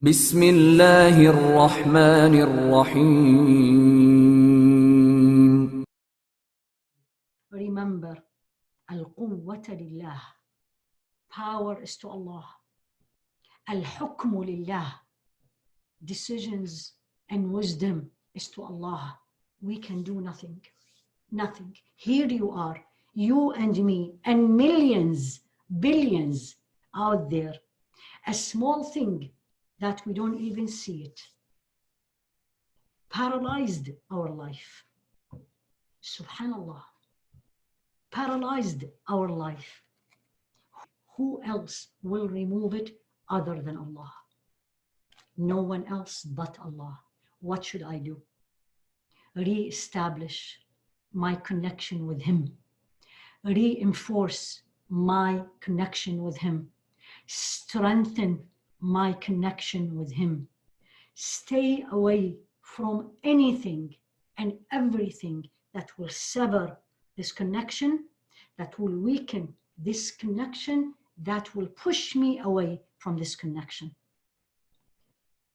بسم الله الرحمن الرحيم. Remember, al-quwwata lillah. Power is to Allah. Al-hukmu lillah. Decisions and wisdom is to Allah. We can do nothing. Nothing. Here you are, you and me, and millions, billions out there. A small thing that we don't even see it. Paralyzed our life. Subhanallah. Paralyzed our life. Who else will remove it other than Allah? No one else but Allah. What should I do? Reestablish my connection with Him. Reinforce my connection with Him. Strengthen my connection with Him. Stay away from anything and everything that will sever this connection, that will weaken this connection, that will push me away from this connection.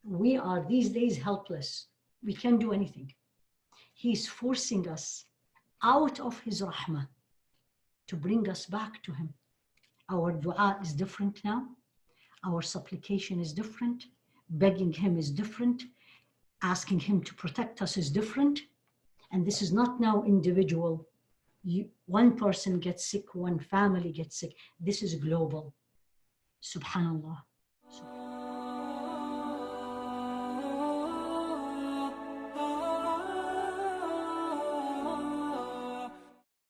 We are these days helpless. We can't do anything. He's forcing us out of His rahmah to bring us back to Him. Our dua is different now. Our supplication is different. Begging Him is different. Asking Him to protect us is different. And this is not now individual. One person gets sick, one family gets sick. This is global. Subhanallah.